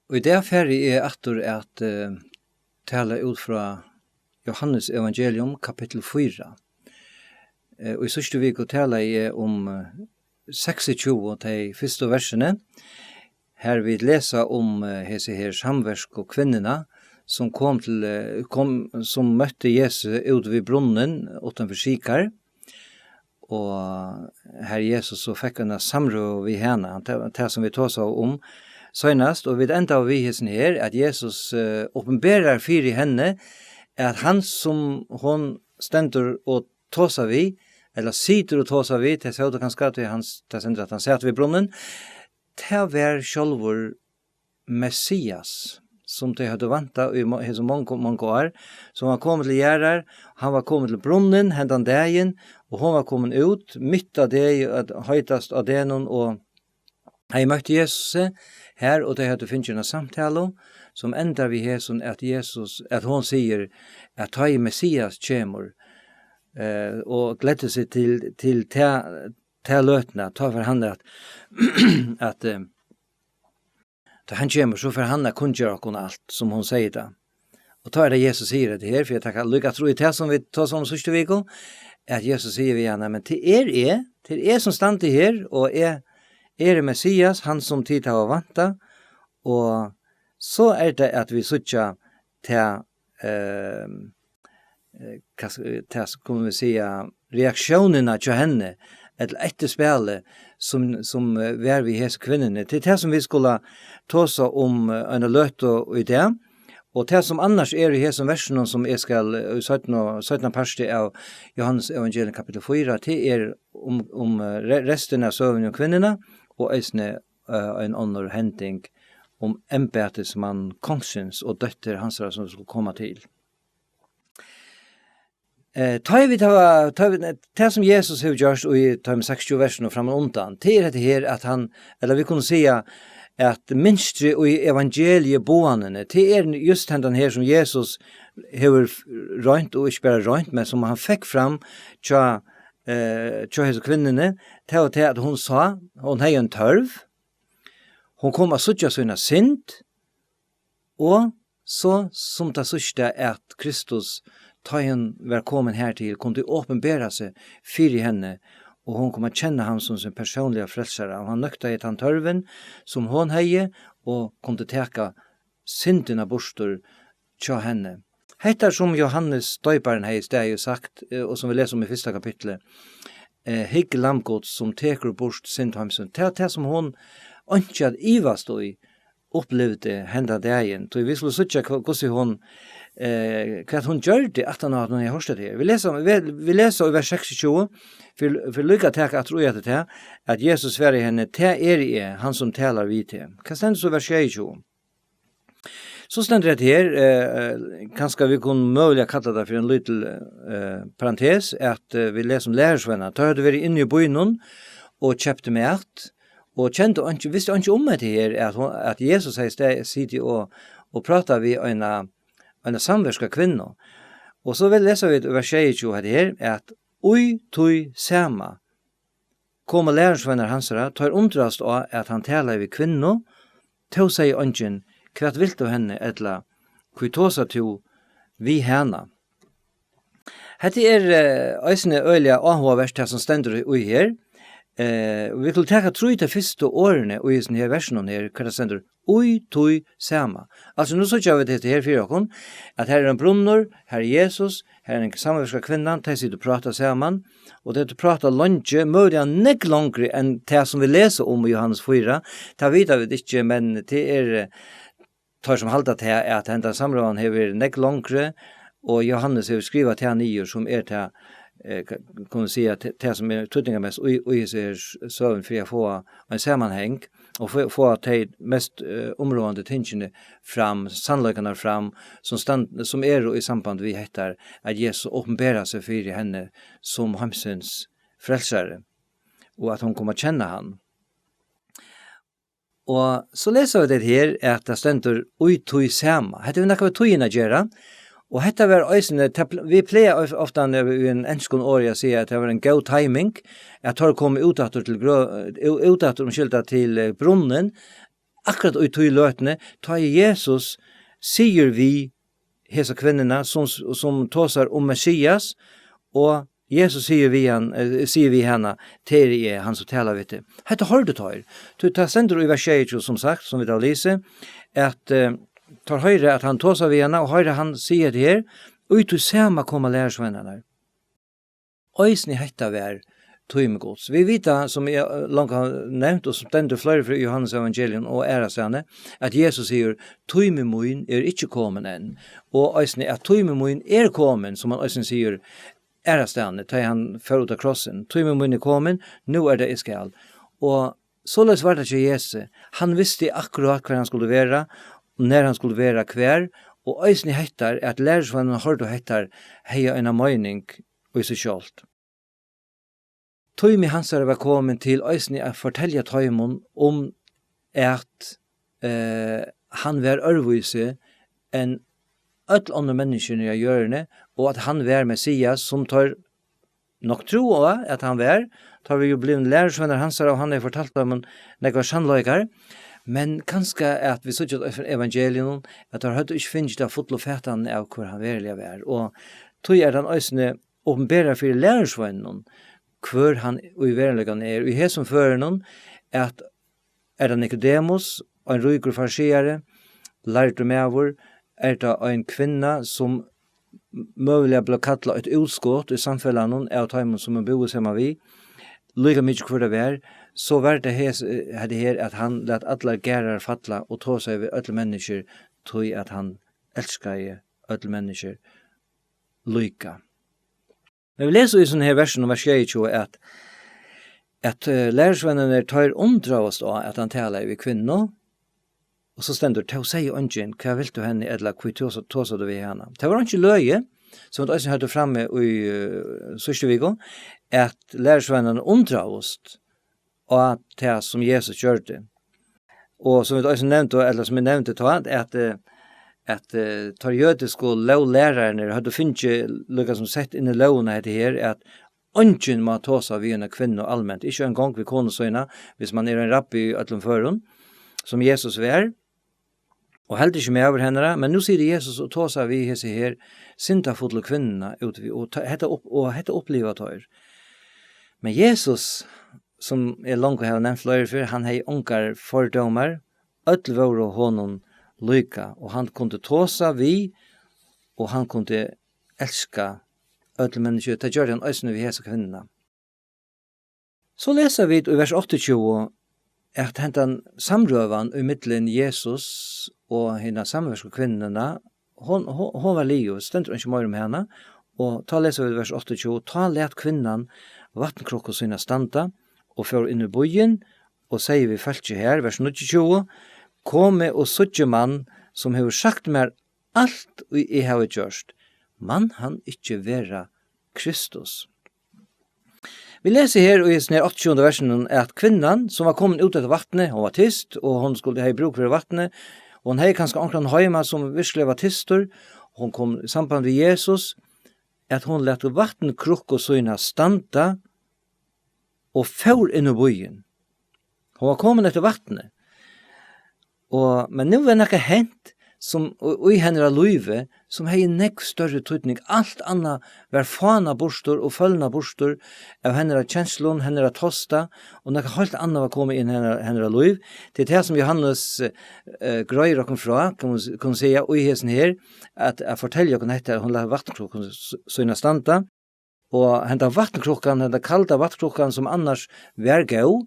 Og I det affæri atter at tala ut fra Johannes evangelium kapittel 4. Og I sørste vik tala om 26 og de første versene. Her vi lesa om hese her samversk og kvinnerna som som møtte Jesus ut vid brunnen utanfor Sikar. Og her Jesus så fikk han samrå vid henne, det som vi tog så om senast, og vid enda av vihesen her, at Jesus åpenberer for I henne, at han som hon stender og tåsa vi, eller sitter og tåsa vi, til så det kan skatte hans, til at han sitter vid brunnen, til var sjølvor Messias, som de hadde vantat I så mange år, som var kommet til Gjerrar, han var kommet til brunnen, hendan dagen, og hon var kommet ut, mitt av det, høytast av det noen, og jeg møtte Jesus her, og de hadde finnet en samtale, som ender vi her, at hon sier, at ta I Messias kjemur, og gledde seg til løtene, ta for han at da han kommer, så for han kun gjør akkurat alt, som hon sier da. Og ta det Jesus sier det her, for jeg takker lykke tro I det som vi tar sånn sørste viko, at Jesus sier vi gjerne, men til som stand til her, og Messias, han som tid har vanta, og så det at vi sørger til, kan vi si, reaksjonene til henne, etter spillet som var vi hese kvinnerne. Til det som vi skulle ta oss om en løt og I det, og det som annars I hese versen som jeg skal 17. parste av Johannes evangelium kapittel 4, det om resten av søvn og kvinnerne, og eisne en annen henting om embetesmann Kongsens og døtter hans som skulle komme til. Det som Jesus har gjort I 60 versen og frem og undan, det det her at han, eller vi kunne si at minstri og I evangelieboanene, det just den her som Jesus har rønt, og ikke bare rønt, men som han fikk fram tja hese kvinnerne, til at hun sa, hun har en tørv, hun kom av suttja sina synd, og så som det sørste at Kristus ta hun var kommet her til, kunne åpenbære seg for henne, og hun kom å kjenne ham som sin personlige frelsere, og han nøkta I han tørven som hun heie, og kunne teka syndene bostor til henne. Heter som Johannes døyparen heis, det jo sagt, og som vi leser om I første kapitlet, higg lamgod som teker bort syndhamsen, det som hun ikke hadde ivast og opplevde henda dagen. Så vi skulle søtja hvordan hun hva hun gjør det at han har hørt det her. Vi leser I vers 26, for lykka til at tro at det at Jesus sver I henne, det han som taler vi til. Hva stender så vers 26? Så stender det her, kanskje vi kunne mulig kalle det for en liten parentes, at vi leser om lærersvenner. Da hadde vi inne I byen og kjøpte mat, og visste ikke om det her, at Jesus sitter og prater vi en samverska kvinna. Og så vil lesa vi vers 26 her, at oi tui sama koma lærersvenner hansara, tar undrast av at han taler vi kvinna, til seg ønsken, hva vil du henne etla, hva tåsa to vi hana. Hette eisne øyla avhåverst det som stender ui her, vi vil teka tro I de første årene og I sånne her versjonen her, hva det stender oi tui sama. Altså nå så kjør vi det her for dere, at her en brunner, her Jesus, her en samverska kvinnan, de sitter og prater sammen, og det prater lunge, møter nek langere enn det som vi leser om I Johannes 4, det vet vi ikke, men det tar som halda til at hendan samråden hever nek langere, og Johannes har skrivet til nye som til kan vi si at det som tydninga mest og I ser søvn for å få en sammanheng og få de mest områdende tingene fram, sannløkene fram, som I samband vi heter at Jesus åpenberer seg for henne som hamsens frelsere, og at hun kommer kjenne han. Og så leser vi det her at det stender ui tui sama. Hette vi nekka vi tuina gjøre, og hetta var øysene, vi pleier ofta I en enskon år jeg sier at det var en god timing, at har kommet utater til brunnen, akkurat i tog løtene, ta Jesus sier vi hesa kvinnorna som tåsar om Messias, og Jesus sier vi henne, til han som taler vet det. Hette har du tar. Du tar sender i vers 22, som sagt, som vi da lyser, at tar høyre at han tåsar vi henne, og høyre han sier det her, og ut til samme kommer lærersvennerne. Øysene hette vær tøymegods. Vi vet, som jeg langt har nevnt, og som stender flere fra Johannes evangelium og ærasene, at Jesus sier, tøymemoen ikke kommet enn. Og øysene at tøymemoen kommet, som han øysene sier, ærastene, til han fører ut av krossen. Tøymemoen kommet, nå det jeg skal. Og således var det ikke Jesus. Han visste akkurat hva han skulle være, og når han skulle være hver, og øysene hettar at lærersvennene hørte hettar heia en mening og seg sjølt. Tøymi hansar var kommet til øysene å fortelle Tøymon om at han var ørvise enn alle andre menneskene i hjørne, og at han var Messias som tar nok tro at han var. Tar vi jo blivet lærersvenner hansar, og han har fortalt om nekvar sannløykar. Men kanskje at vi sier at evangelium, at han hadde ikke finnet det fotlo fætene av hvor han virkelig var. Og tog han øysene åpenbærer for lærersvennen, hvor han i virkeligheten Og i her som fører noen, at det Nicodemus, en ryker farsiere, lærte med vår, det en kvinne som mulig ble kattlet et utskott i samfunnet av tøymen som bor sammen vi, lika mykje hvor det var, så var det her at han lät alla gärar fattla og ta seg ved alle mennesker, tog at han elskar alle mennesker lika. Men vi leser i sånne her versen om vers 22 at lærersvennerne tar undra oss da at han taler ved kvinner, og så stender til å si ungen, hva vil du henne, eller hva tåser du ved henne? Det var ikke løye, som vi også hørte fremme i Sørstevigå, at lærersvennerne undra oss og det som Jesus gjør det. Og som vi også nevnte, eller som vi nevnte, at tar jødiske lovlærerne hadde finnet lukket som sett inn i lovene her, at ungen må ta seg ved en kvinne allmänt, ikke en gang ved konesøyene, hvis man en rabbi i øtlenføren, som Jesus var, og helt ikke med over henne, men nå sier Jesus og ta seg ved hese her, syndafotle kvinnerne, og hette opplivet tar. Men Jesus, som langt har nevnt flere for, han har unger fordommer, øtlvåre honom lyka, og han kunde tåsa vi, og han kunde elska øtle mennesker, det gjør han øsne vi hese kvinnerne. Så leser vi i vers 28 at hentan samrøvan i middelen Jesus og henne samverske kvinnerne, hon var livet, stendt ikke mer om henne, og ta leser vi i vers 28, ta let kvinnan vattenkrokka sina standa, og fører inn i bojen, og sier vi følge her, vers 29, komme og suttje mann, som hever sagt mer alt i hever gjørst, man han ikke vera Kristus. Vi leser her i 28. versen at kvinnan som var kommet ut etter vattnet, hun var tyst, og hun skulle ha bruk for vattnet, og hun hadde kanskje ankeren høyma som virkelig var tystur, hun kom i samband med Jesus, at hun lette vattenkrukk og søgna standa, og fjord inn i byen. Hun var kommet etter vattnet. Men nå var det noe hent, som i henne løyve, som hei nekk større tydning. Alt annet var fana bostor og følgna bostor av henne kjenslun, henne tosta, og noe helt annet var kommet inn henne løyv. Det det som Johannes grøyer okken fra, kan man si, og i hessen her, at jeg forteller okken etter, hun la vattenkrokken søgna standa, og henne vattenkrokken, henne kalda vattenkrokken som annars var gau,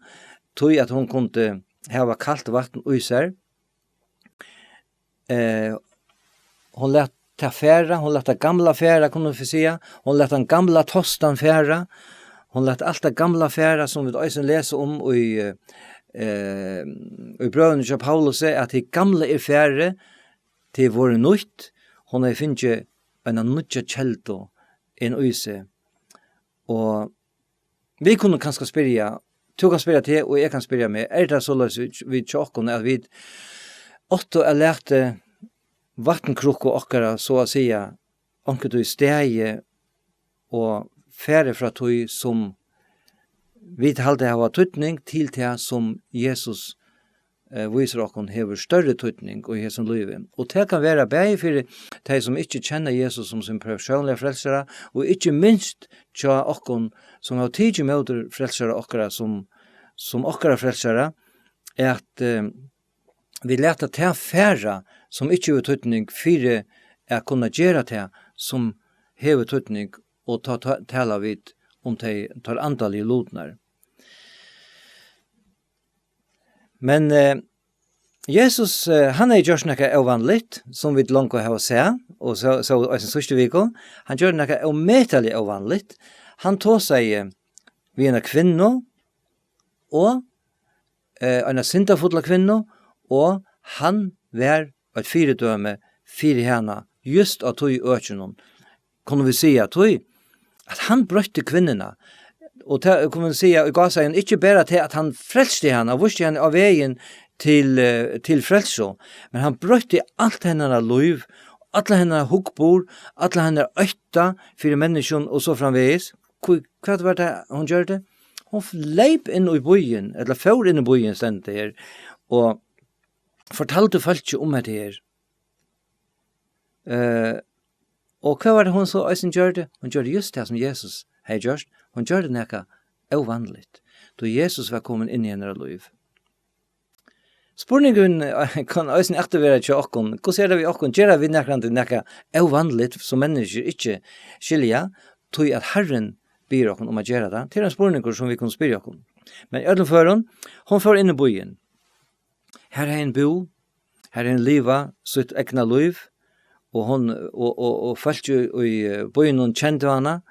tog at hun kunne hava kaldt vatten ui seg. Hon lät ta färra, hon lät ta gamla färra, kunde vi säga. Hon lät den gamla tostan färra. Hon lät allt det gamla färra som vi också läser om i bröden av Paulus, att det gamla färre till vår nytt. Hon har finnit en nytt kjelto en øyse. Og vi kunne kanskje spyrja, du kan spyrja til, og jeg kan spyrja med, det så løs vi tjokken, at vi åtte er lærte vattenkrukko okkara, så å sija, onket du stegi og færre fra tog som vi halte hava tøytning til det som Jesus viser okon hever større tøytning og i hesson livet. Og det kan være bæg for de som ikke kjenner Jesus som sin personlige frelsere, og ikke minst tja okon som har tidlig med frelsere okkara som okkara frelsere, er at vi leta til færre som ikke har tøytning for å kunne gjøre det som hever tøytning og tala vid om de tar andal i lodnar. Men Jesus, han gjør noe ovanligt, som vi langt har å se, og så i sin sørste viko, han gjør noe ometelig ovanligt. Han tog seg ved en kvinne, og en syndafodla kvinne, og han var et fyredøme, fire henne, just av tog økjennom. Kunne vi si at han brøtte kvinnerne, og kan man si at gav seg ikke bare til at han frelste henne, og vurste henne av veien til frelso, men han brøtte alt henne liv, alle henne hukkbord, alle henne øyta for mennesken, og så framveis. Hva var det hun gjør det? Hun leip inn i byen, eller får inn i byen stendet her, og fortalte folk om det her. Og hva var det hun så øysen gjør det? Hun gjør det just det som Jesus har gjort. Hun gjør det nekka uvanligt, da Jesus var kommet inn i hennes liv. Spurningen kan øysen aktivere til okken. Hvordan vi okken? Gjør vi nekka uvanligt som mennesker ikke skilja, tog at Herren byr okken om å gjøre det. Til en spurning som vi kan spyrre okken. Men i ødelen før hun får inn i byen. Her er en bo, her er en liva, sitt egna liv, og hun følte jo i byen hun kjente henne,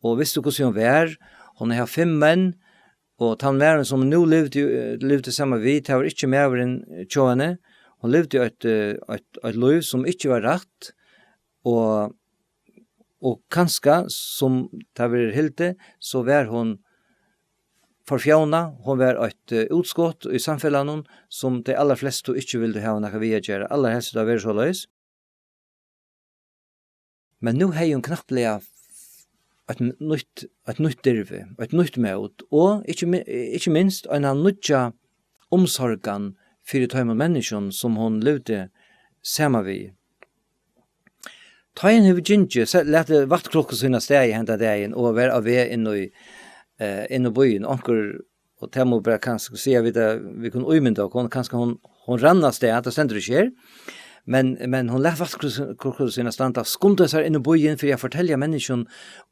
og visste hvordan hun var. Hun har 5 menn, og han var som nå levde sammen vid, det var ikke mer over enn tjåene. Hun levde et liv som ikke var rett, og kanskje, som det var hilde, så var hun forfjåna, hun var et utskott i samfunnet, som de aller fleste ikke ville ha noe vi gjøre. Aller helst det var så løs. Men nå har hun knapt blitt et nytt dirve, et nytt møt, og ikke minst en nødja omsorgan for de mennesken som hun levde sammen vid. Taien har vi ikke lette vaktklokka sine steg i hendet dagen, og være av vei inn i byen, og det må bare kanskje si at vi kunne umynda, og kanskje hun rann av steg, det stender ikke her, men hun lette vaktklokka sine standa, skumte seg inn i byen for å fortelle mennesken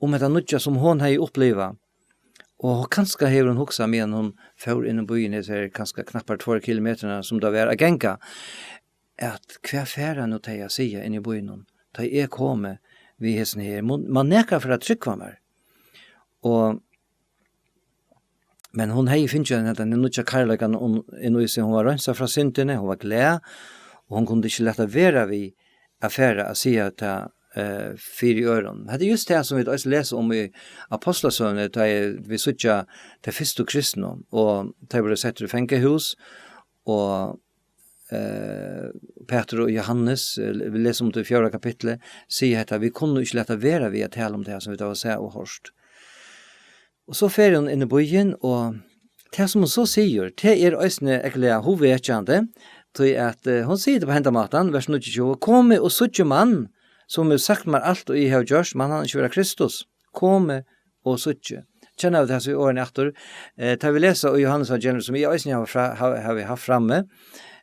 om det nødja som hun har opplevd. Og kanskje har hun hoksa medan hun får inn i byen, det er kanskje knappar 2 kilometer som det var å genka, at hver færa nå tar jeg sier inn i byen, da jeg kommer vi hesten her, man nekar for å trykva meg. Men hun har finnet den nødja karlagan inn i seg, hun var rønsa fra syndene, hun var glad, og hun kunne ikke lette være vi affære å si at 4 øren. Det er just det som vi også leser om i Apostlasøvnet, da vi sitter til første kristne, og da ble sett i fengehus, og Peter og Johannes, vi leser om det 4. kapitlet, sier at vi kunne ikke lette være vi å tale om det som vi da ser og hørst. Og så fer hun inn i byen, og det som hun så sier, det øyne egentlig hovedkjente, til at hun sier det på hendamaten, vers 22, «Komme og suttje mann, som har sagt meg alt og jeg har gjort, men han ikke være Kristus. Komme og suttje.» Kjenner vi det som i årene etter. Da vi leser i Johannes evangelium, som i øyne har vi haft framme,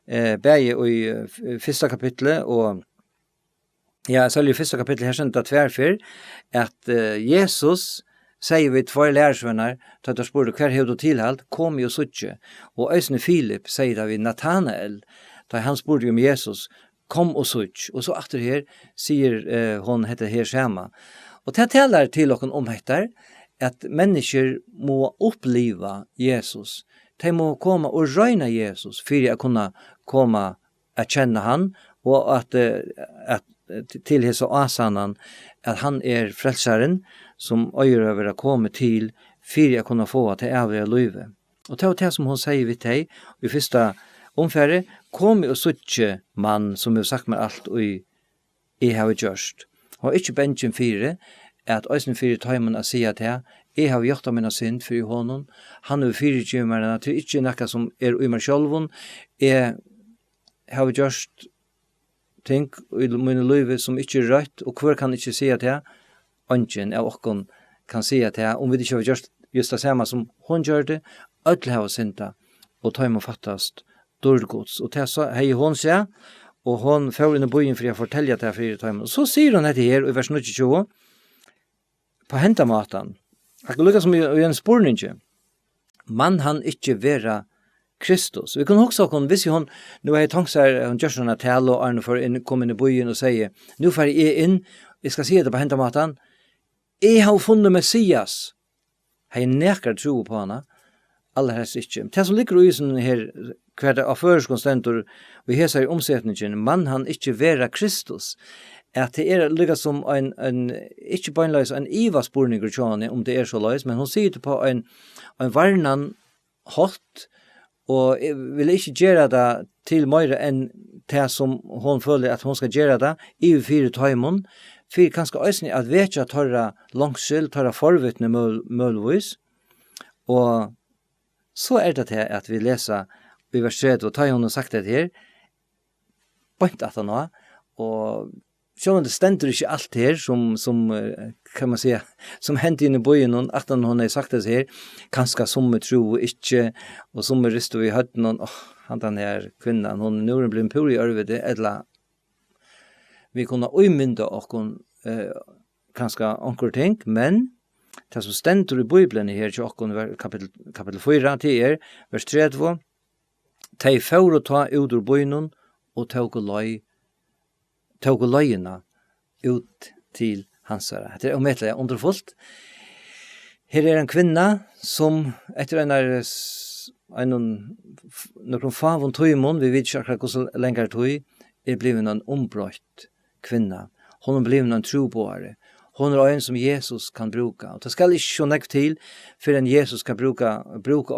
begge i 1. kapitlet, og selv i 1. kapitlet her skjønner det tverfer, at Jesus sier vi 2 lærersvenner, da de spurte hver hevd og tilhalt, kom jo suttje. Og Øysene Filip sier det vi Nathanael, da han spurte om Jesus, kom og suttje. Og så etter her sier hun heter her skjema. Og det taler til dere om dette, at mennesker må oppleve Jesus. De må komme og røyne Jesus, for å kunne komme og kjenne han, og at til hese asanen, at han frelseren, som øyer over å komme til, for å kunne få til øvrige livet. Og det var det som hun sier vidt deg, i første omfære, kom og suttje mann, som har sagt meg alt, og jeg har gjort. Og ikke bensjen 4, at øysen 4 tøymen å si at jeg har gjort av mine synd for i hånden, han har 4 meg, til ikke noe som i meg selv, Jeg har gjort ting i mine liv som ikke er rett, og hver kan ikke si at jeg, ungen av okken kan si at jeg, om vi ikke har gjort just det samme som hun gjør det, alle har synda, og ta må fattast dårgods. Og til så hei hun sier, og hun får inn i byen for å fortelle det for ta må. Så sier hun dette her, i vers 22, på hentamaten, jeg kan lukke som i en spørning, man han ikke være Kristus. Vi kan også ha, hvis hun, nå har jeg tankt seg, hun gjør sånne tale, og Arne får komme inn i byen og sier, nå får jeg inn, jeg skal si det på hentamaten, jeg har funnet Messias. Jeg nekar tro på henne, aller helst ikke. Det som ligger i sånne her, hver det av føreskonstanter, vi har seg i omsetningen, man han ikke være Kristus, at det er lykkes som en ikke beinleis en iva-spurning om det er så løs, men hun sier det på en varnan hatt, og vil ikke gjøre det til mer enn det som hun føler at hun skal gjøre det, i 4 timer, for kanskje øyne at vet ikke at tørre langskyld, tørre forvittne mølvis, og så er det til at vi leser i vers 3, og tar hun og sagt det her, point at han har, og så det stender ikke alt her som kan man säga som hänt in i bojen och att hon har sagt det här kanske som tro inte och som risto vi hade någon han den här kvinnan hon nu blir på i över eller vi kunna omynda och kanske ankor tänk men det som stender i Bibelen her i kapitel 4 til vers 3 Tei for å ta ut ur boinen og tog løyene ut til hansara. Det er omedelig underfullt. Her er en kvinna som etter noen favon tøymon, vi vet ikke akkurat hvordan lenger tøy, er blevet en ombrøtt kvinna. Hon er blevet en trobåare. Hon er en som Jesus kan bruka. Og det skal ikke så nekk til for en Jesus kan bruka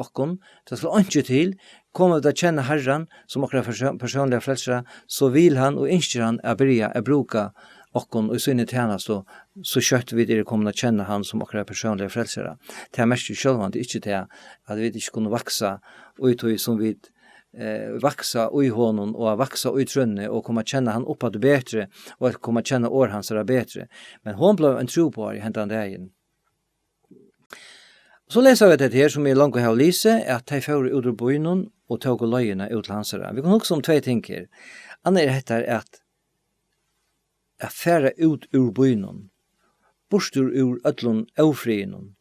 okkon. Det skal ikke til. Kommer vi til å kjenne Herren som akkurat personlige frelsere, så vil han og ønsker han å begynne å bruke okkon og i sinne tjeneste, så kjøtt vi dere kommer til å kjenne han som akkurat personlige frelsere. Det er mest selvvann, det er ikke det at vi ikke kunne vaksa ut som vi vaksa i honom og vaksa i trønne og komme til å kjenne han opp at det bedre og komme til å kjenne år hans er bedre. Men hon ble en tro på i hentan dagen. Så leser vi det her som er langt å ha å lise, at de fører ut ur bøynen og tog løyene ut til hansere. Vi kan også om 2 ting her. Annet er dette at jeg færer ut ur bøynen, borster ur ødlån aufrien,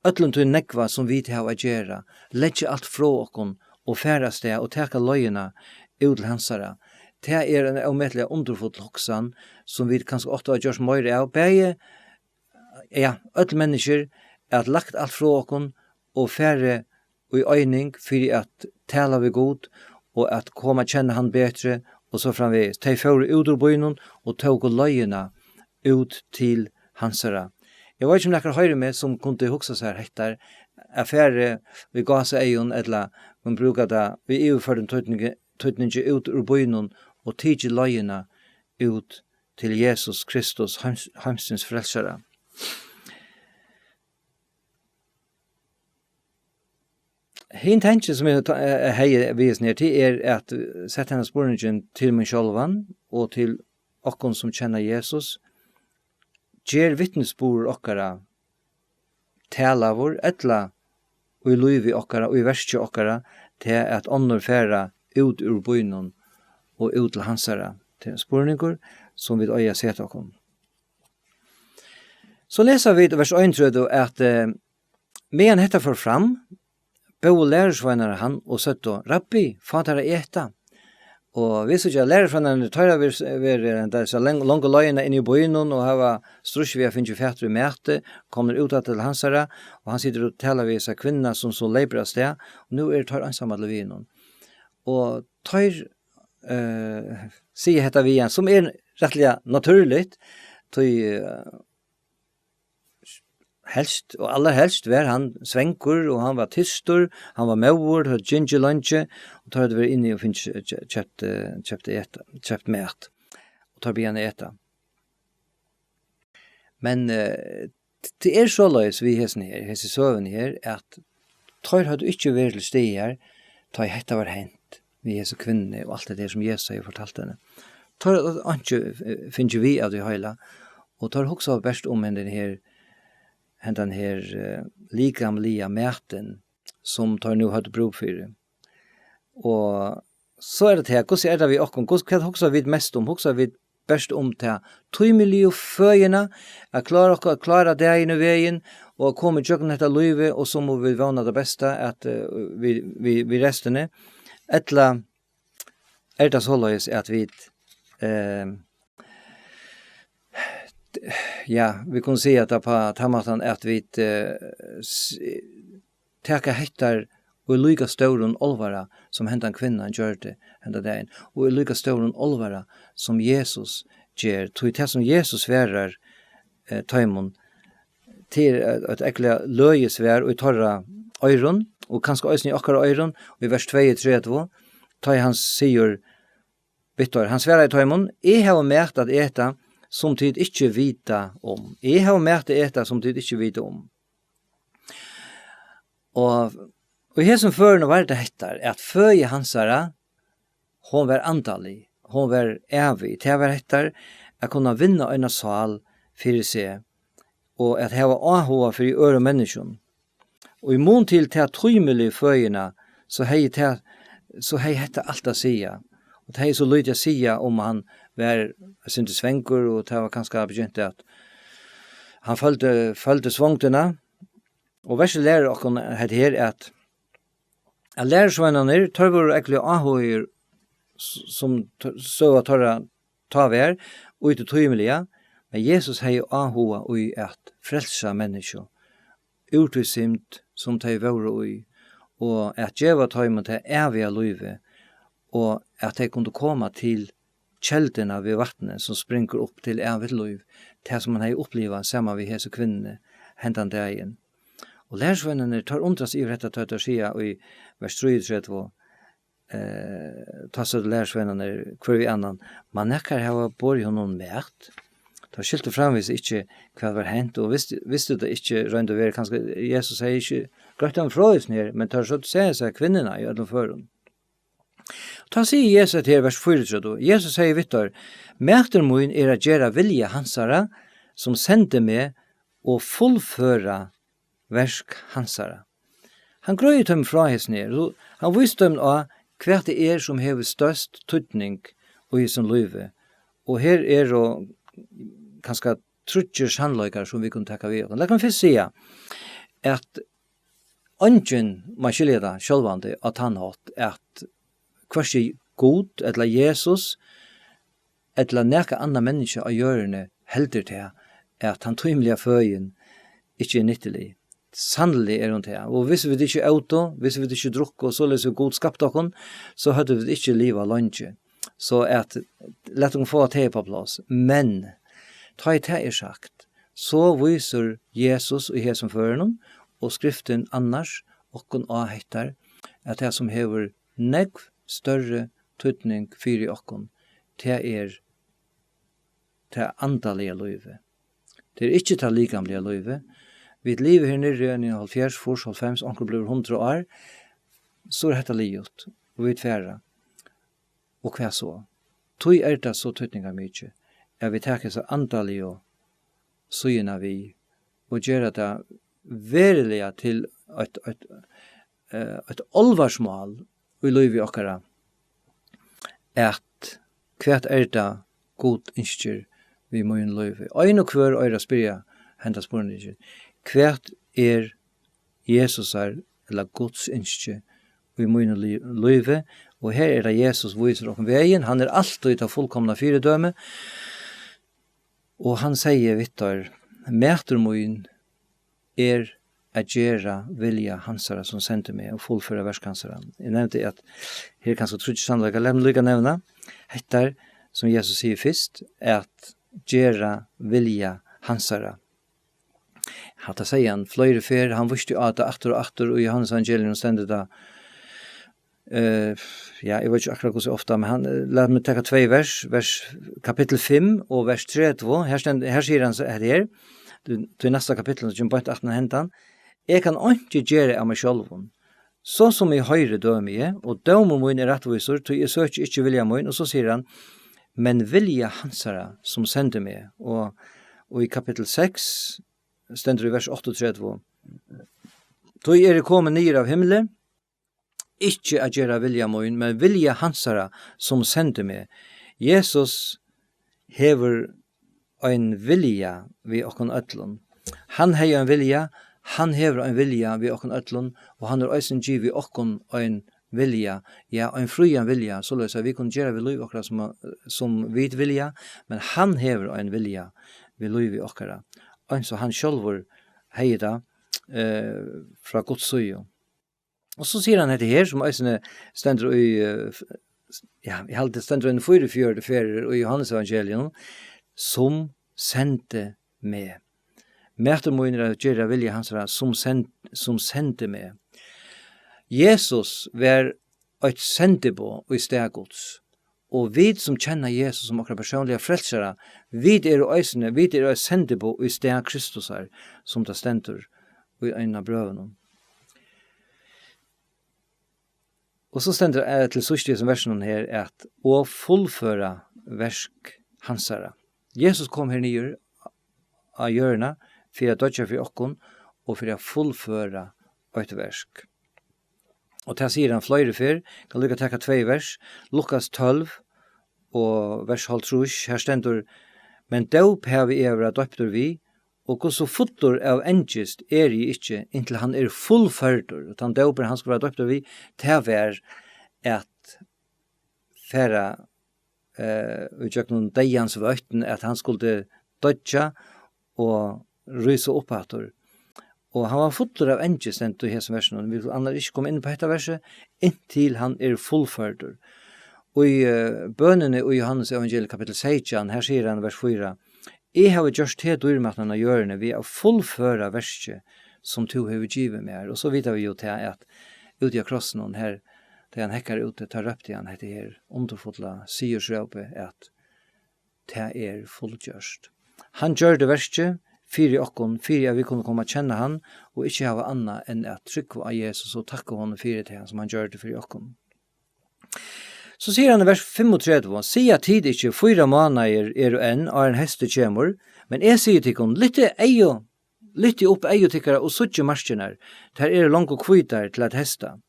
ødlån til nekva som vi til å gjøre, legge alt fra oss og fære sted og teka løyene ut til hansere. Det er en omedelig underfullt loksan som vi kanskje ofte har gjort mer av. Begge, ødel mennesker at lagt alt fra oss og fære og i øyning for at tala vi god og at komme kjenne han bedre og så framvis. De fører ut ur bøynen og tog løyene ut til hansara. Jeg vet ikke om dere høyre med som kunne hukse seg etter affære vi ga seg egen eller man bruker det vi for den tøytningen ut ur bøynen og tidlig løyene ut til Jesus Kristus hamstens frelsere. Hint hentje som jeg heier vis ned til at sette henne spørningen til min sjølvan og til okkon som kjenner Jesus gjer vittnesbord okkara tala vår etla og i livi okkara og i verskje okkara til at ånder færa ut ur bøynen og ut til hansara til spørninger som vi øya sett okkon. Så leser vi vers 1 at medan hetta for fram Bo lærersvennere han og søtt og Rabbi, fader eta. Og hvis ikke lærersvennerne tar så lange løgene inn i byen og har strusj vi har finnet fætter i mæte, kommer ut til hansara, og han sitter og taler ved seg kvinner som så leber av sted, og nå tar ansamme til vinen. Og tar sier dette vi igjen, som rettelig naturlig, helst, og aller helst var han svenkur, og han var tystur, han var mauer, hadde ginger lunche, og tar det vært inni og finnes kjøpt mat, og tar begynne eta. Men det er så løys vi hese søvn her, at tar hadde ikke vært til sted her, tar hette var hent. vi Jesu kvinne og alt det som Jesus har fortalt henne. Tar finner vi av det hele, og tar også best om den her likamlige mæten som tar nu hatt bruk for det. Og så det her, hvordan det vi åkken, hva også vi mest om, også vi best om til 2 miljø føyene, klare dagen og veien, og komme tjøkken etter livet, og så må vi vane det beste, at vi restene, etla det så løs at vi vi kunne si at på tammatan at vi teka hettar og i lyga stauren olvara som hentan kvinnan gjør det hentan dagen, og i lyga stauren olvara som Jesus gjør, tog det som Jesus værer taimon til et ekkert løyesvær og i torra øyron, og kanskje øysen i akkara øyron, og i vers 2-3, tar han sier Vittor, han sværer i taimon, jeg har mært at eta som tid ikke vita om. Jeg har mært at eta som tid ikke vita om. Og her som førende var det hettar, at føje hansara, hon var andalig, hon var evig, det var hettar, at kunne vinna øyna sal fyrir seg, og at heva ahova fyrir øre menneskjon. Og i mån til til trymelig føyena, så hei hetta alt å sia. Og det er så lydig å sia om han var synte svenker, og det var kanskje begynt at han følte svongtene. Og verset lærer okken her at lærersvennerne tar vår ekkelig ahoir som så at ta vær, og ikke tøymelige, men Jesus har jo ahoa i at frelsa mennesker, utvissimt som tar våre ui, og at djeva tøymen til evige løyve, og at de kunne komme til kjeldene ved vattnet som springer opp til evigt liv, det som man har opplevd sammen med Jesu kvinne, hentan dagen. Og lærersvennerne tar undras i rett at å si i vers 3-3, tar så lærersvennerne hver vi annan, man nekkar hava bor jo noen mært, tar skilt og framvis ikke hva var hent, og visste det ikke røynd å være, kanskje Jesus sier ikke grøtt om frøys nere, men tar så til seg kvinnerne i ødelen føren. Ta sier Jesus til vers 4, Jesus sier Vittor, mæter min er at gjøre vilje hansara, som sendte meg og fullføre versk hansara. Han grøy dem fra hans ned, og han viste dem av hva det er som hever størst tydning og i sin liv. Og her er det kanskje trutjer sannløykar som vi kunne takke ved. La kan først si at ønsken man skiljer det selvvandig at han har at hversi god, eller Jesus, eller nekka andre mennesker av gjørende helder til at han tøymelige føyen ikke er nyttelig. Sannelig er hun til. Og hvis vi ikke auto, hvis vi ikke drukker, så løser vi god skapt dere, så hadde vi ikke livet langt. Så at, lett å få det på plass. Men, ta i det sagt, så viser Jesus i hesen føreren, og skriften annars, og kun avhettar, at det som hever negv, større tydning fyrir okkon, det er andalige løyve. Det er ikke til likamlige løyve. Vi lever her nere i 70, 95, onkel blir 100 år, så er dette livet, og vi tverra. Og hva så? Tøy er det så tydninga mykje, at vi takker så andalige og syna vi, og gjør det verilig til et olvarsmål, og i løyvi okkara, at hvert er det god innskjer vi må inn løyvi. Ein og hver øyra spyrja henda spørninger. Hvert er Jesusar, eller Guds innskjer vi må inn løyvi, og her er det Jesus viser okken veien. Han er alltid av fullkomna fyredømme, og han sier, Vittor, mæter mun er at gjøre vilja hansara som sendte meg og fullføre verskansara. Jeg nevnte at her er kanskje trutje sannlega, la meg lykka nevna, hettar, som Jesus sier først, at gjøre vilja hansara. Hatta sier han fløyre fer, han visste jo at det og atter, og Johannes evangelium stendet da, jeg vet ikke akkurat hvordan ofte, men han, la meg tekka 2 vers kapittel 5 og vers 3, her sier han her, til neste kapittel, som bønt 18 hentan, jeg kan ikke gjøre av meg selv, så som I høyre dømer jeg, og dømer min rettvisor, til jeg søker ikke vilja min, og så sier han, men vilja hansara som sender meg. Og I kapittel 6, stender I vers 38, «Tog kommet ned av himmelen, ikke at gjøre vilja min, men vilja hansara som sender meg. Jesus hever en vilja vi okkon ötlun. Han hever en vilja, han hever en vilja vi okkon ötlun, og han eisen giv vi okkon en vilja, ja, en frujan vilja, så løs vi kunne gjøre vi liv okkara som vid vilja, men han hever en vilja vi liv vi okkara. Og så han sjølvor heida fra Guds søyo. Og så sier han dette her, som eisen stender I, ja, jeg halte stender en 44 ferier i Johannes evangelium, som sendte meg. Mæter moiner gjøre vilja hans som sendte meg. Jesus var et sendebo I stegods, og vi som kjenner Jesus som akkurat personlige frelsere, vi øysene, vi et sendebo I steg Kristus her, som det stender I en av brøvene. Og så stender det til sørste som versen her, at å fullføre versk hansara. Jesus kom her nye av hjørnet, for å dødja for okkon, og for å fullføre et versk. Og til sier han flere før, kan lukka takka 2 vers, Lukas 12, og vers 12, her stender, men døp har vi evra døpter vi, og hos så fotor av engest I ikke, inntil han fullførdur, og han døper han skal være døpter vi, til er at færa utgjøk noen deians vøyten, at han skulle dødja og rysa opp hatter. Og han var fotor av engest enn til hese versen, vi vil annars ikke komme inn på dette verset, inntil han fullførdur. Og I bønene I Johannes evangeliet kapittel 16, her sier han vers 4, «Jeg har gjort det dyrmattene av hjørne ved å fullføre verset som du har givet meg». Og så vet vi jo til at ute av krossen her, da han hekker ute, tar opp til han heter her, underfotla, sier srøpe at det fullgjørst. Han gjør det verset, fyrir okkon, fyrir at vi kunne komme å kjenne han, og ikke hava anna enn at trykke av Jesus og takke honom fyrir til han som han gjør det fyrir okkon. Så sier han I vers 35, «Sia tid ikke 4 måneder enn, og en heste kjemur, men jeg sier til hon, lytte opp eio tikkara og suttje marskjener, der langt og kvitar til at hesta.»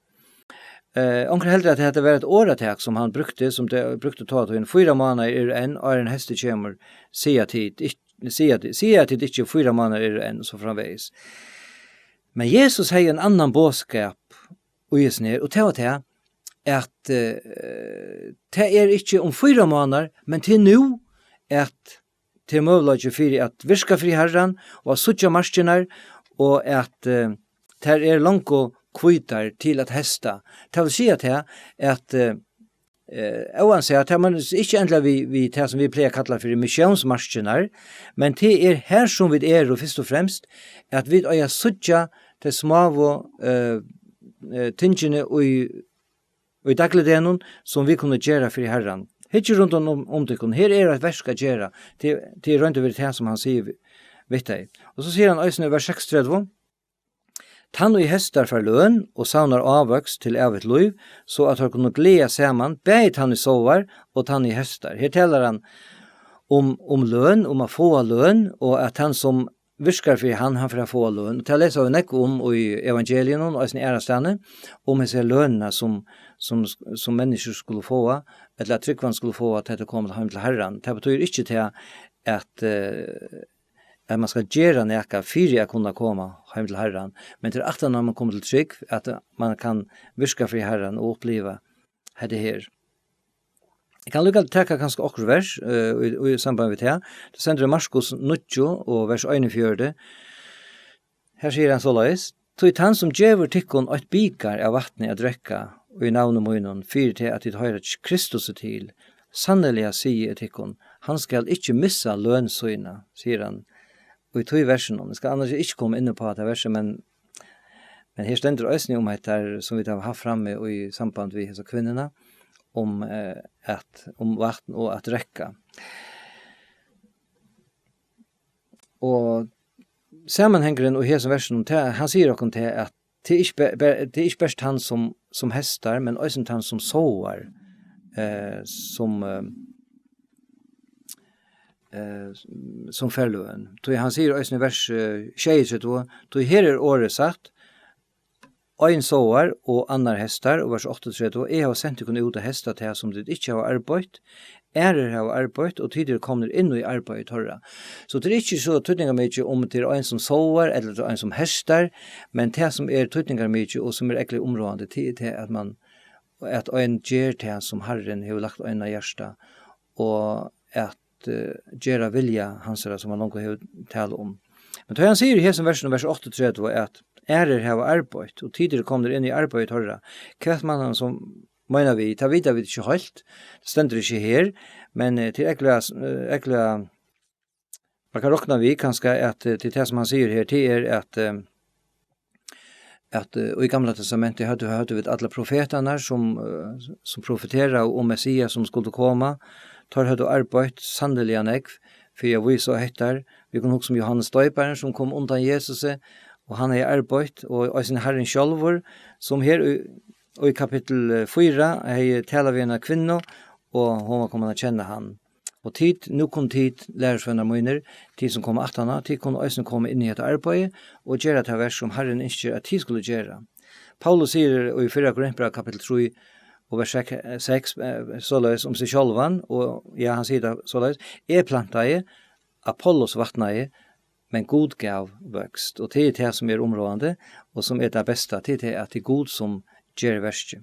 Onkel heldur at det var et åratak som han brukte, som det brukte ta til 4 måneder enn, og en heste kjemur, sia tid ikke 4 måneder enn, så framveis. Men Jesus har en annan bådskap, og til at det ikke om 4 måneder, men til nå at til møvlaget for at virka fri herren, og suttja marskjener, og at det langt og kvitar til at hesta. Det vil si at oansett at man ikke endelig vi det som vi pleier å kalle for missionsmarskjener, men det her som vi og først og fremst, at vi suttja til små tingene og I dagligdagen som vi kunne gjøre for Herren. Ikke rundt om det kunne. Her et versk å gjøre til rundt over det som han sier, vet jeg. Og så sier han i vers 36, «Tann og I hestar for løn og saunar avvøks til evet liv, så at han kunne glede sammen, begge tann I sovar og tann I hestar.» Her taler han om løn, om å få løn, og at han som virkar for han for å få løn. Til å lese av nekk om I evangelien og I sin ærestane, om disse lønene som mennesker skulle få, eller at tryggvann skulle få at dette kommer hjem til Herren. Det betyr ikke til at man skal gjøre nekka fyrir å kunne komme hjem til Herren, men til at når man kommer til trygg, at man kan virka for Herren og oppleve dette her. Jeg kan lukka trekka kanskje okkur vers I samband med det. Det sender Marskos 9 og vers 41. Her sier han såleis, «Tog han som djever tikkun og et bikar av vattnet å drekka, og I navnet munnen, fyrir til at det høyrer Kristus til, sannelig sier tikkun, han skal ikke missa lønsøyna», sier han, og I 2 versen. Jeg skal annars ikke komme inn på dette verset, men her stender øsning om dette som vi har haft framme I samband med disse kvinnerne, om vatten og at drekka. Og sammenhengeren og hese versen, han sier okkur til at Det är inte bäst han som hästar, men också han som såvar, som färlöen. Då han säger också i vers 22, då här är året sagt, ein såvar og annar hestar, og vers 38, og jeg har sendt dere ut av hestar til som det ikke har arbeid, har arbeid, og tidigere kommer inn i arbeid torra. Så det er ikke så tydninga mykje om det er en som såvar, eller det er en som hestar, men det som er tydninga mykje, og som er ekkert områdende til at en gjer det som Herren har lagt øyne av hjärsta, og at gjøre vilja hansara som han langt har tale om. Men då han sier i hesen versen, vers 38, at har arbeid, og tidigere kom inn i arbeid torra. Kvætmannen som mener vi, det vet vi ikke helt, det stender ikke her, men til ekkert man kan råkna vi kanskje at til det som han sier her, til at i gamla testamentet hadde vi alle profeterna som profeterer om Messias som skulle komme, tar hadde arbeid sannelig an ekv, for jeg viser og hettar, vi kan huske om Johannes Døyperen som kom undan Jesus, og han er arbeid, og sin Herren sjálvur, som her i kapittel 4 er tala vi en kvinna, og hon var kommet å kjenne han. Og nu kom tid, lærersvenner møyner, tid som kom 18, tid kunne også komme inn i et arbeid, og gjøre det vers som Herren ikke at tid skulle gjøre. Paulus sier i 4 Korinthbrev kapittel 3, og vers 6, såleis om seg sjálvan, og ja, han sier det såleis, plantaði, Apollos vatnaði, men God gav vöxt. Og det det som områdende, og som det bästa, det at det God som gjør verset.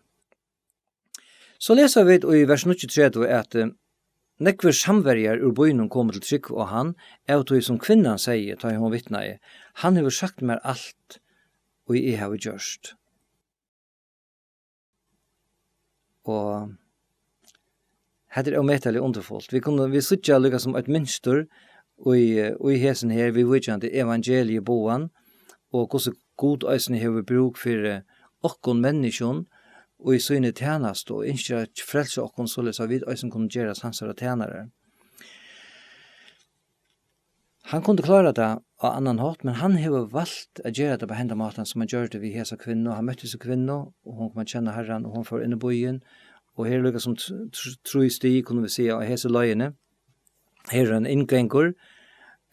Så leser vi i vers 93 at nekver samverjar ur bøynum kom til trygg og han, tog som kvinnan sier, ta hon vittnei, han har sagt meg alt, og jeg har gjørst. Og det er omettelig underfullt. Vi sitter lukka som et minster, og i hesen her, vi vet ikke evangelieboan, og hvordan god eisen har bruk for okkon menneskjon, og i søgne tjenest, og ikke at frelse okkon således av vid eisen kunne gjøres hansare tjenere. Han kunne klare det av annan hatt, men han har valgt å gjøre det på hendamaten som han gjør det ved hese kvinner. Han møtte seg kvinner, og hun kunne kjenne Herren, og hun får inn i byen, og her lukket som tro i sti, kunne vi si, av hese løgene. Her er en inngengur,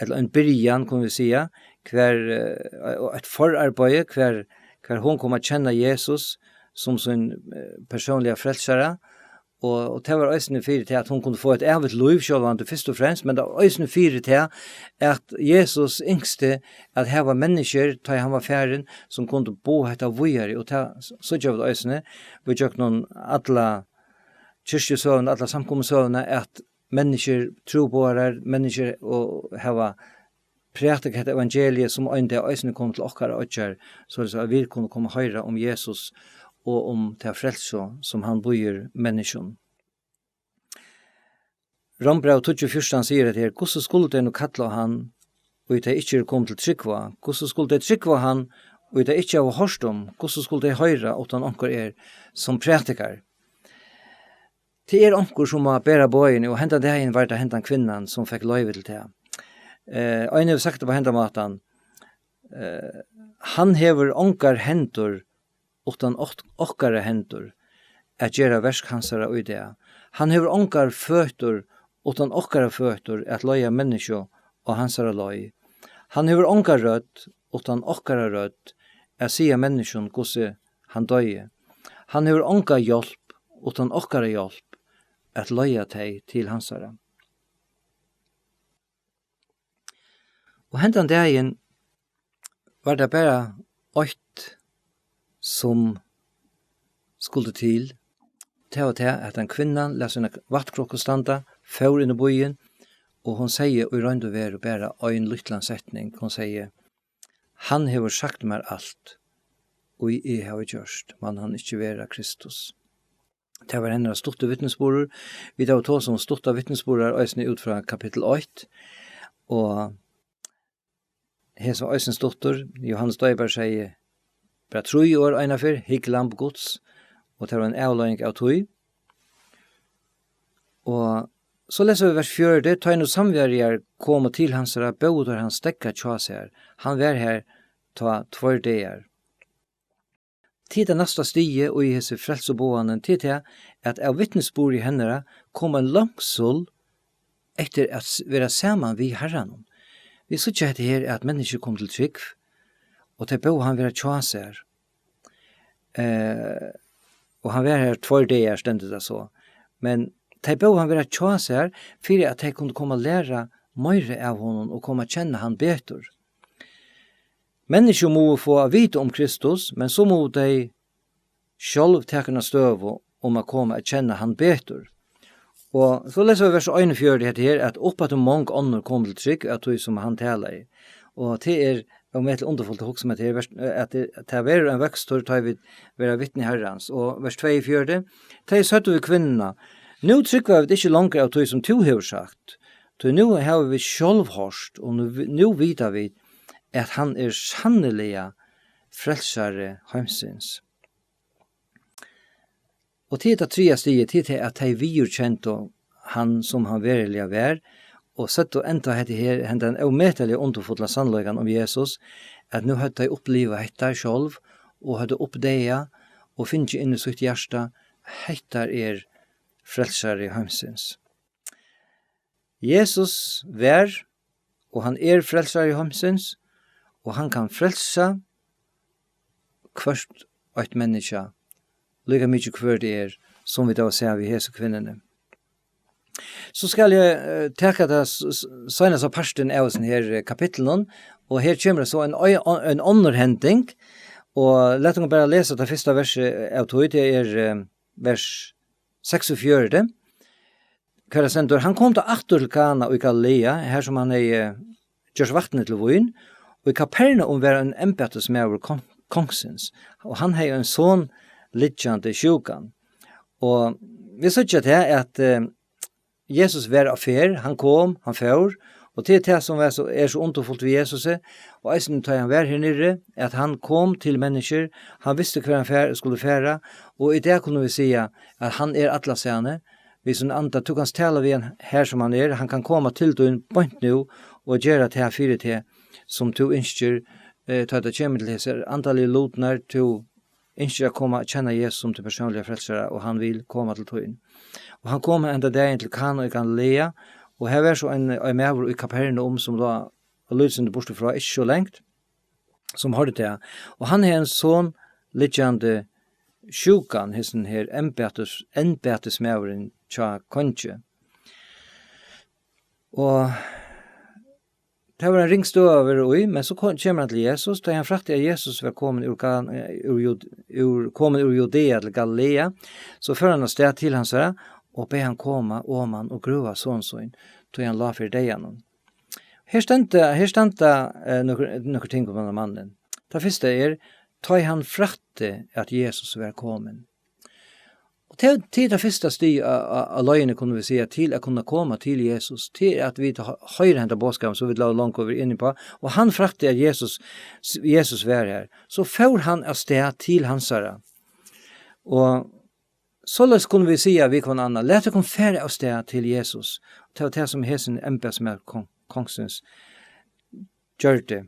eller en byrjan, kunne vi si, et forarbeid, hver hun kommer å kjenne Jesus som sin personliga frälsare, og det var øysene fyrir til at hun kunne få et evigt liv, sjølvande først og fremst, men det var øysene fyrir til at Jesus yngste at her var mennesker, da han var færen, som kunne bo hette vujere, og så gjør det øysene, vi gjør noen alle kyrkjesøvne, alle samkommensøvne, at mennesker tror på det, mennesker og hava prætik et evangeliet som øynde øysene kom til okkara økker, så at vi kunne komme høyre om Jesus og om det frelse som han bøyer mennesken. Rombrev 24 sier at her, hvordan skulle det nå kattla han, og det ikke kom til tryggva? Hvordan skulle det tryggva han, og det ikke var hørst om? Hvordan skulle det høyre utan onker som prætikar? Det onker som må bæra bøyene, og hentan det var det hentan kvinnan som fikk løyve til det. Ein har sagt det på hendamaten, han hever onkar hendur, utan okkara hendur, at gjera verskansara og idea. Han hever onkar føtur, utan okkara føtur, at løya menneskje og hansara løy. Han hever onkar rødt, utan okkara rødt, at sia menneskjen gosse han døye. Han hever onkar hjelp, utan okkara hjelp, at løya teg til hansara. Og hentan dagen var det bare 8 som skulle til at en kvinnan la sina vattkrokker standa, får inn i byen, og hun sier, og i røynd og vær, bare en lytland setning, hun sier, han hever sagt meg alt, og jeg har gjørst, men han ikke være Kristus. Det var henne stolte vittnesborer, vi tar to som stolte vittnesborer, øysene ut fra kapittel 8, og her som øysens dotter, Johannes Døyberg sier, bara 3 år einafyr, hikk lamp gods, og det var en avløyning av tog. Og så leser vi vers 4, ta inn og samverjar kom til hans bådar han stekka tjasar. Han var her ta 2 dager. Tid det nästa stige og i hese frelseboanen tid til at av vittnesbord i henne kom en langsol etter at være sammen vi herren. Vi så ikke etter her at mennesker kom til trygg, og til bo han være tjaser. Og han var her 2 dager stendet det så. Men til bo han være tjaser for at de kunne komme og lære mer av honom og komme og kjenne han bedre. Mennesker må få vite om Kristus, men så må de selv tekne støv om å komme og kjenne han bedre. Og så leser vi vers 41 her, at oppåt mange ånder kom til trygg, at det som han taler i. Og det om et underfullt hos med det, at det er en vekst, tar vi være vittne herrens. Og vers 42, det søtte vi kvinnerne. Nå trykker vi ikke langt av det som du har sagt. Nå har vi selvhørst, og nå vet vi at han sannelig frelsere heimsins. Og til det 3. stiget, til at de vi kjente han som han verilig var, og sett og enda hette her, hente en ometelige underfotla sannløygan om Jesus, at nå hadde de opplivet hette selv, og hadde oppdeia, og finnes inn i sitt hjerte, hette frelsere heimsins. Jesus var, og han frelsere heimsins, og han kan frelsa hvert et menneske, lika mykje hver det som vi da ser vi hese kvinnerne. Så skal jeg teka det senest av parsten av denne her kapitlen, og her kommer det så en underhenting, og lett meg bare lese det første verset av tog, det vers 46. Hva sender, han kom til Aktor til Kana og i Galilea, her som han gjørs vattnet til voin, og i Kapernaum var en embetes med over kongsens, og han har en sånn lidjande sjukan. Og vi så ikke til at Jesus var affær, han kom, han får, og til det som så underfullt ved Jesus, og eisen tar han var her nere, at han kom til mennesker, han visste hva han skulle fære, og i det kunne vi si at han atlasene, hvis han andre tog hans tale ved han her som han kan komme til døgn point nå, og gjøre til her 4 som to ønsker, ta det kommer til disse antallige lotner til ønsker å komme og kjenne Jesus som til personlige frelsere, og han vil komme til tøyen. Og han kom enda dagen til Kana i Galilea, og her var så en medver i Kapernaum som da lydde borte fra ikke så lengt, som hørte det. Og han er en sånn lidjande sjukan, hesten her, embetes medveren tja konje. Og det var en ringstå over oi, men så kommer han til Jesus, da han frakte at Jesus var kommet ur Judea til Galilea, så fører han sted til hans her, og be han komme om han og gruva sånn, tog han la for deg gjennom. Her stendte noen ting om denne mannen. Det første ta han frakte at Jesus var kommet. Og til det første sti av løgene kunne vi si til å kunne komme til Jesus, til at vi høyre hentet bådskapen, så vi la langt over inne på, og han frakte at Jesus var her. Så får han av sted til hans herre. Og således kunne vi si at vi kunne anna, let oss fære av sted til Jesus, til det som hesen embeds med kongsens gjør det.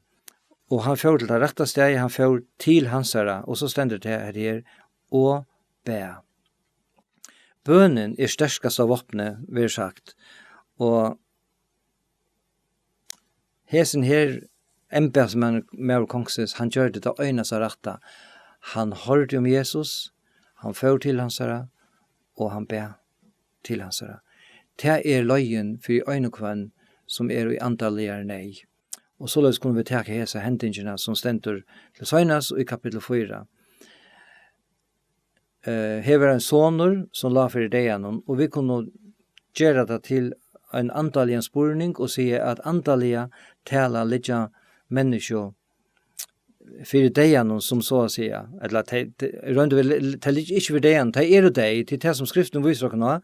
Og han får til det rette sted, han får til hans herre, og så stender det her, og be. Bønnen sterkast av våpnet, vi har sagt. Og hesen her, embetsmann med kongsens, han gjør det øyne seg rette. Han hørte om Jesus, han får til hans herre, og han ber til hans herre. Det løyen for øynekvann som i antallet nei. Og således kunne vi ta hese hendingene som stender til søgnes og i kapittel 4. Her var en sonur som la for ideen, og vi kunne gjøre det til en antallig spurning og si at antallig taler litt mennesker for ideen som så å si, eller det litt ikke for ideen, det det, til det som skriften viser dere nå,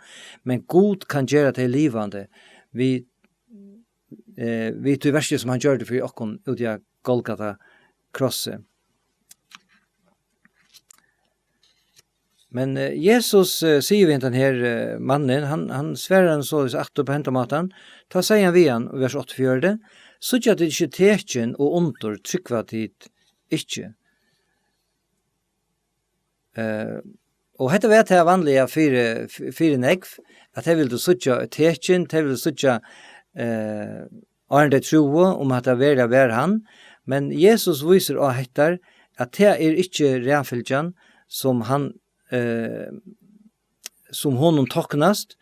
men Gud kan gjøre det livende. Vi til verste som han gjør det for oss ut i Golgata krosset. Men Jesus sier vi den her mannen, han sverrer han så at på hentamaten, ta sier han vi han, vers 84, så ikke at det ikke tekjen og under trykkva tid ikke. Og hetta vet jeg vanlige fire negv, at jeg vil suttja tekin, jeg vil suttja Arne troe om at det være han, men Jesus viser av hettar at det ikke renfylgjan som han som honom toknast,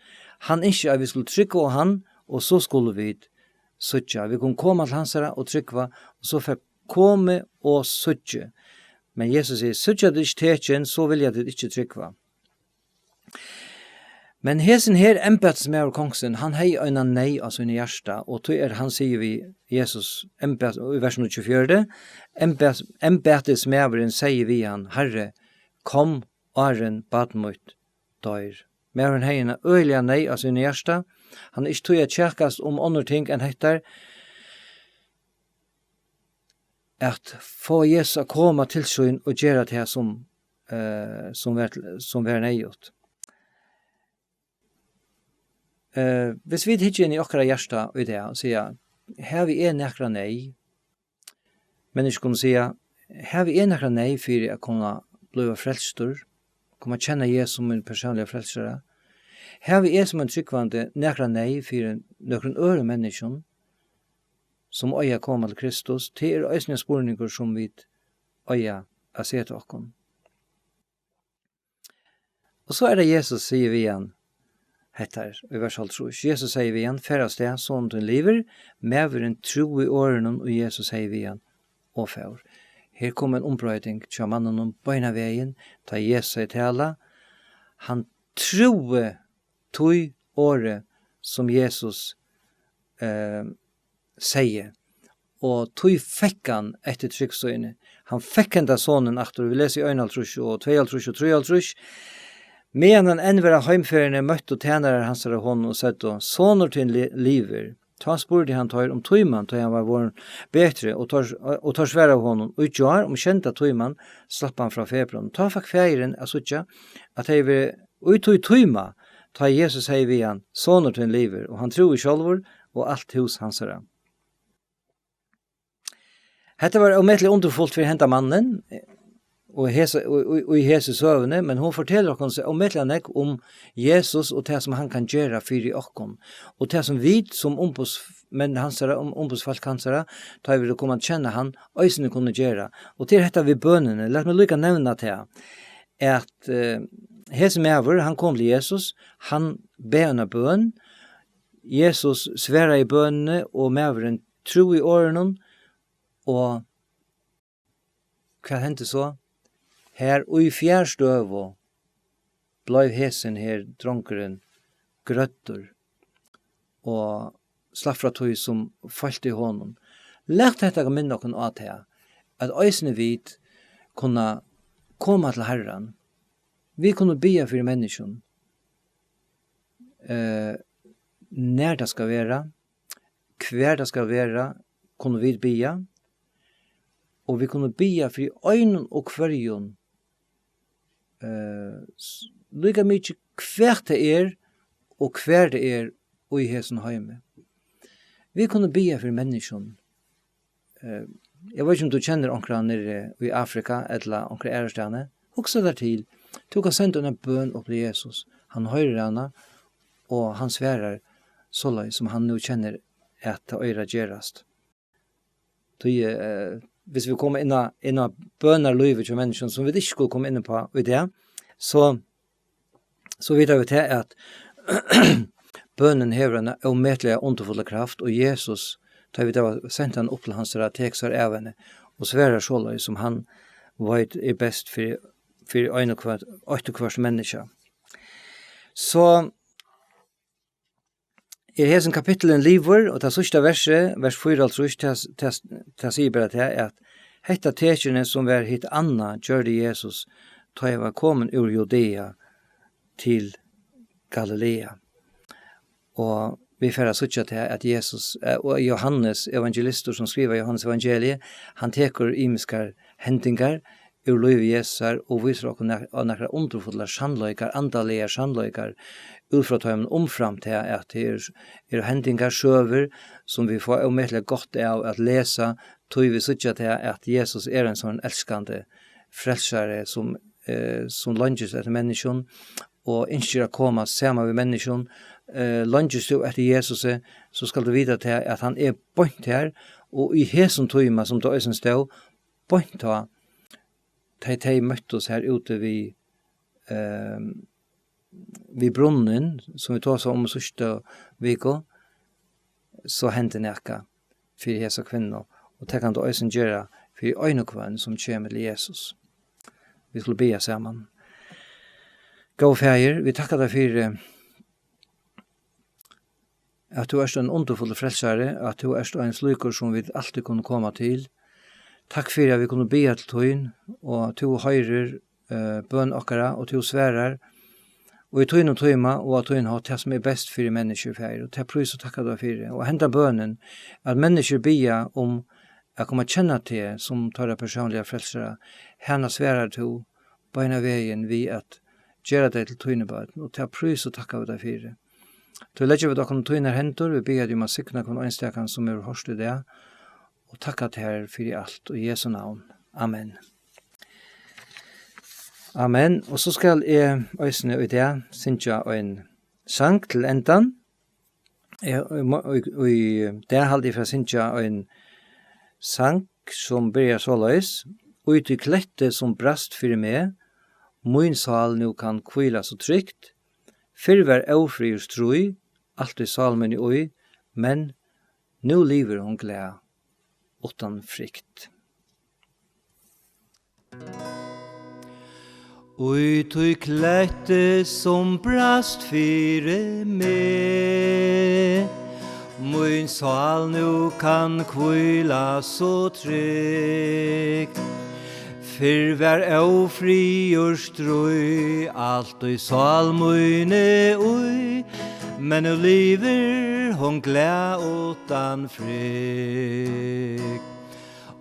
han ikke at vi skulle trykva av han, og så skulle vi suttja. Vi kunne komme til hansara og trykva, og så fikk komme og suttja. Men Jesus sier, suttja det ikke tekin, så vil jeg det ikke trykva. Men hesen her embedsmær kongsen, han hei øyna nei av sine hjärsta, og tog han sier vi, Jesus, i vers 24, embedsmæveren sier vi han, Herre, kom, Aren, badmøyt, døyr. Mæveren hei en øyla nei av sine hjärsta, han ikke tog at tjekkast om andre ting enn hettar, at få Jesus å komme til syn og gjøre det som vær neiot. Hvis vi hittar inn i okra hjärsta i det og sier, her vi nekra nei, men ikke kunne sier, her vi nekra nei for å kunne bli frelstor, kunne kjenne Jesus som en personlig frelsere. Her vi som en tryggvande nekra nei for noen øre mennesker som øya kommer til Kristus, til øysene spurninger som vi øya er se til okken. Og så det Jesus sier vi igjen, hettar i vers 12. Jesus sier vi igjen, færrest det, sånn til liver, med en tro i årene, og Jesus sier vi igjen, og fær. Her kom en ombrøyding til mannen om bøyna veien, da Jesus sier tala, han troe tog året som Jesus sier, og tog fikk han etter tryggsøyne. Han fikk enda sonen etter, vi leser i 1,5 og 2,5 og 3,5, men han envera heimferene møtte tjenere hans av hånden og sett, soner til liver. Ta spurte han tar om tøyman, da han var våren bedre, og tar svære av hånden. Og ikke om kjente tøyman, slapp han fra februaren. Ta fikk feiren av suttja, at han var uttøy tøyma, ta Jesus hei vi han, soner til liver, og han tror i sjálvor, og alt hos hans herre. Hette var omettelig underfullt for henta mannen, og i Jesus søvne, men hun forteller oss omettelig nek om Jesus og det som han kan gjøre for i okken. Og det som vi som men hans herre, ombudsfalk hans herre, da vi kommer til kjenne han, øysene kunne gjøre. Og til dette vi bønene, la meg lykke nevne til at hese mever, han kom til Jesus, han beina bøn, Jesus sværa i bønene, og meveren tro i årene, og hva hendte så? Her og i fjærstøv blev hesen her dronkeren grøtter og slapp fra tog som falt i hånden. Lært dette å minne noen av det, at øysene vidt kunne komme til Herren. Vi kunne bya for mennesken. Når det skal være, hver det skal være, kunne vi bya. Og vi kunne bya for øynene og kvarjon. Lika mykje hver det og hver det og i hesen heime. Vi kunne bya for mennesken. Jeg vet ikke om du kjenner onkra nere i Afrika, eller onkra ærestane. Også der til. Du kan sende en bøn opp til Jesus. Han høyrer henne, og han sverar så løy som han nå kjenner at det øyre gjerast. Hvis vi kommer inn av bønner løyver til mennesken som vi ikke skulle komme inn på i det, så vet vi til at bønnen hever en omettelig underfulle kraft, og Jesus, da vi da sendt han opp til hans teksar evene, og sverar så løy som han vet best for øyne kvart menneske. Så hesen kapitelen liver, og det sørste verset, vers 4, det sier bare til at hetta tekene som var hitt anna, gjør det Jesus, da jeg var kommet ur Judea til Galilea. Og vi får sørste til at Jesus, og Johannes evangelister som skriver Johannes evangeliet, han teker imiskar hentingar, ur løyve Jesar, og viser okkur nekra underfulla sannløykar, andalige sannløykar, utfra tøymen omfram til at det hendingar søver, som vi får omettelig godt av at lesa, tøy vi sutja til at Jesus en sånn elskande frelsare, som som lunges etter mennesken, og ikke å komme sammen med mennesken, lunges du etter Jesus, så skal du vite til at han bønt her, og i hesen tøyma som du øysen stod, bønt ta, de møtte oss her ute vid brunnen, som vi tar seg om sørste viko, så hendte nekka for hese kvinner, og det kan du øysen gjøre for øynekvann som kommer til Jesus. Vi skulle be sammen. Gå feir, vi takkar deg for at du en underfull frelsare, at du en sluker som vi alltid kunne komme til. Takk for at vi kunne be til tøyen, og at du høyrer bøn okkara, og du sverar, og i tøyen og tøyma, og at tøyen har det som best for mennesker feir, og til prøys og takkar deg for, og henta bønnen, at mennesker bia om jeg kommer kjenne til som tar personliga frelsere, henne sverar to beina veien vi at gjøre det til tøynebøten, og til prøys og takkar deg for. Til legger vi dere tøyner hentor, vi ber om å sikne på enstekan som hørst i det, og takka til her for alt, og i Jesu navn. Amen. Amen. Og så skal jeg øysene i det, synes jeg en sang til endan. Og i det halde jeg fra synes jeg en sang som byrjar så løs. Ut i klette som brast for meg, min sal nu kan kvila så trygt. Fyrver ofri og strui, alt i salmen i oi, men nu lever hon glad, utan frykt. Ut i klette som brast fyrir meg, min sal nu kan kvila så trygt. Fyrver ofri og strøy, alt i salmøyne oi, men nu lever hon glad utan frykt.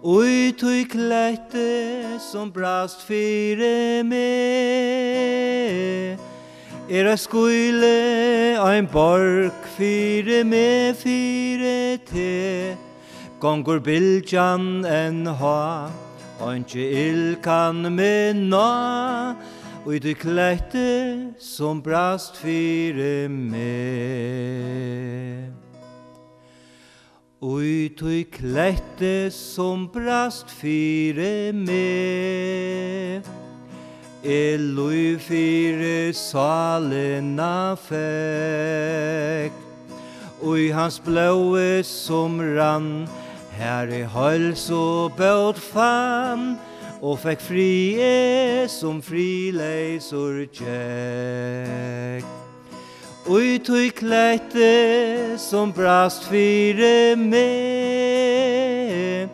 Oi tøy klette som brast fyrir meg, skuile ein borg fyrir meg fyrir te, gongur bildjan en ha, Anke ill kan minna, og du klette som brast fyrir meg. Og du klette som brast fyrir meg, lui fyrir salina fekk, og hans blåe som rann, her i hals og bøt fann, og fikk frie som frileisor tjekk. Ui tøy klette som brast fyrir meg,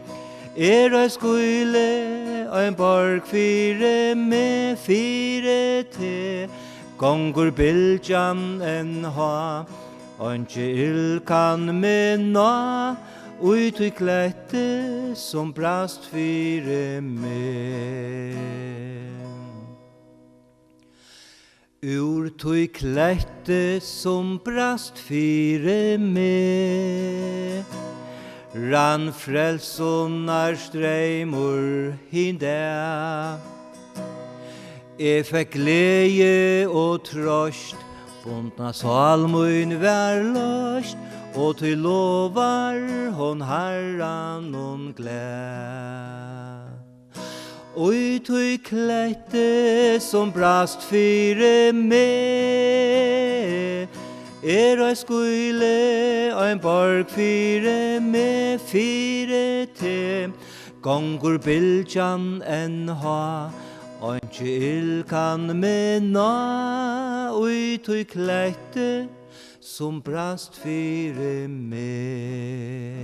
skuile ein borg fyrir meg fyrir te, gongur bildjan en ha, anke ill kan minna, ui tøy klette som brast fyrir meg. Ur tøy klette som brast fyrir meg, rann frelsonar streimur hinda. Fekk glede og trost, bundna salmun var løst, og til lovar hon herran hon glad. Oi tøy klette som brast fyrir meg, skuile ein borg fyrir meg fyrir te, gongur bildjan en ha, anke ill kan minna, oi tøy klette som brast fyrir meg.